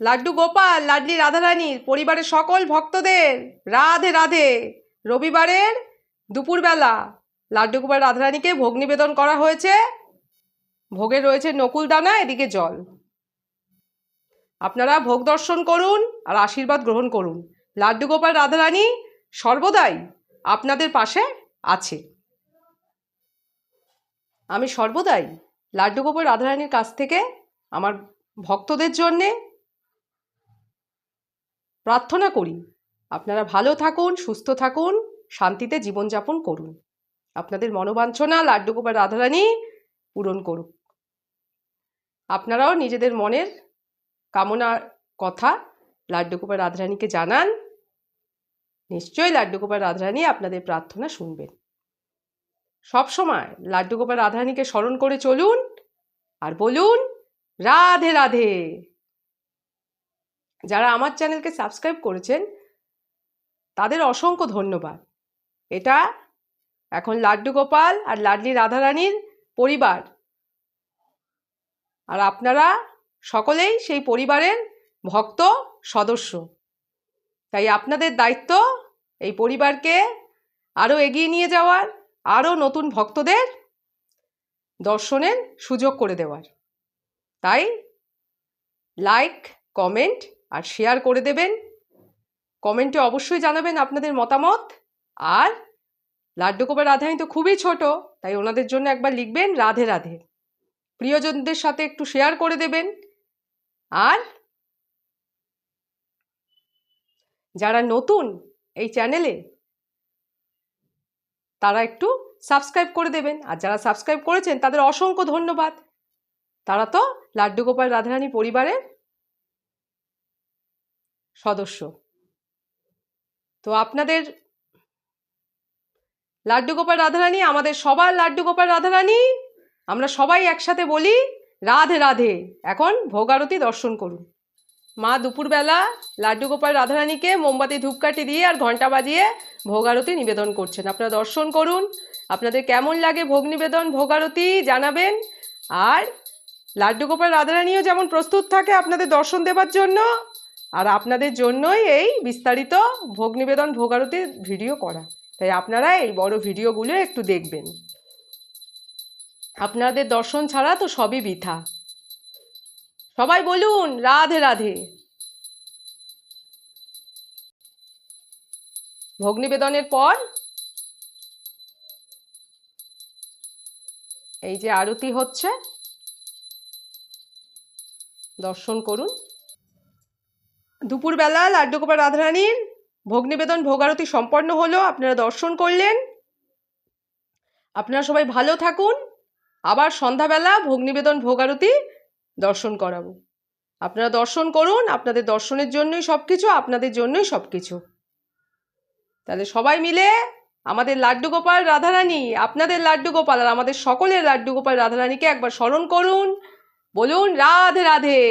লাড্ডু গোপাল লাডলি রাধারানীর পরিবারের সকল ভক্তদের রাধে রাধে। রবিবারের দুপুরবেলা লাড্ডু গোপাল রাধারানীকে ভোগ নিবেদন করা হয়েছে। ভোগে রয়েছে নকুল দানা, এদিকে জল। আপনারা ভোগ দর্শন করুন আর আশীর্বাদ গ্রহণ করুন। লাড্ডু গোপাল রাধারানী সর্বদাই আপনাদের পাশে আছে। আমি সর্বদাই লাড্ডু গোপাল রাধারানীর কাছ থেকে আমার ভক্তদের জন্যে প্রার্থনা করি, আপনারা ভালো থাকুন, সুস্থ থাকুন, শান্তিতে জীবনযাপন করুন। আপনাদের মনোবাঞ্ছনা লাড্ডু গোপাল রাধারানী পূরণ করুক। আপনারাও নিজেদের মনের কামনার কথা লাড্ডু গোপাল রাধারানীকে জানান। নিশ্চয়ই লাড্ডু গোপাল রাধারানী আপনাদের প্রার্থনা শুনবেন। সবসময় লাড্ডু গোপাল রাধারানীকে স্মরণ করে চলুন আর বলুন রাধে রাধে। যারা আমার চ্যানেলকে সাবস্ক্রাইব করেছেন তাদের অসংখ্য ধন্যবাদ। এটা এখন লাড্ডু গোপাল আর লাডলি রাধারানীর পরিবার, আর আপনারা সকলেই সেই পরিবারের ভক্ত সদস্য। তাই আপনাদের দায়িত্ব এই পরিবারকে আরও এগিয়ে নিয়ে যাওয়ার, আরও নতুন ভক্তদের দর্শনের সুযোগ করে দেওয়ার। তাই লাইক, কমেন্ট আর শেয়ার করে দেবেন। কমেন্টে অবশ্যই জানাবেন আপনাদের মতামত। আর লাড্ডু গোপাল রাধারানী তো খুবই ছোট, তাই ওনাদের জন্য একবার লিখবেন রাধে রাধে। প্রিয়জনদের সাথে একটু শেয়ার করে দেবেন। আর যারা নতুন এই চ্যানেলে তারা একটু সাবস্ক্রাইব করে দেবেন। আর যারা সাবস্ক্রাইব করেছেন তাদের অসংখ্য ধন্যবাদ। তারা তো লাড্ডু গোপাল রাধারানী পরিবারের সদস্য। তো আপনাদের লাড্ডু গোপাল রাধারানী আমাদের সবার লাড্ডু গোপাল রাধারানী। আমরা সবাই একসাথে বলি রাধে রাধে। এখন ভোগ আরতি দর্শন করুন। মা দুপুরবেলা লাড্ডু গোপাল রাধারানীকে মোমবাতি ধূপকাঠি দিয়ে আর ঘণ্টা বাজিয়ে ভোগ আরতি নিবেদন করছেন। আপনারা দর্শন করুন। আপনাদের কেমন লাগে ভোগ নিবেদন, ভোগ আরতি জানাবেন। আর লাড্ডু গোপাল রাধারানীও যেমন প্রস্তুত থাকে আপনাদের দর্শন দেবার জন্য, আর আপনাদের জন্যই এই বিস্তারিত ভোগ নিবেদন, ভোগ আরতির ভিডিও করা। তাই আপনারা এই বড় ভিডিওগুলো একটু দেখবেন। আপনাদের দর্শন ছাড়া তো সবই বৃথা। সবাই বলুন রাধে রাধে। ভোগ নিবেদনের পর এই যে আরতি হচ্ছে, দর্শন করুন। দুপুরবেলা লাড্ডু গোপাল রাধারানীর ভোগ নিবেদন, ভোগ আরতি সম্পন্ন হলো। আপনারা দর্শন করলেন। আপনারা সবাই ভালো থাকুন। আবার সন্ধ্যাবেলা ভোগ নিবেদন, ভোগ আরতি দর্শন করাবো। আপনারা দর্শন করুন। আপনাদের দর্শনের জন্যই সব কিছু, আপনাদের জন্যই সব কিছু। তাহলে সবাই মিলে আমাদের লাড্ডু গোপাল রাধারানী, আপনাদের লাড্ডু গোপাল আর আমাদের সকলের লাড্ডু গোপাল রাধারানীকে একবার স্মরণ করুন। বলুন রাধে রাধে।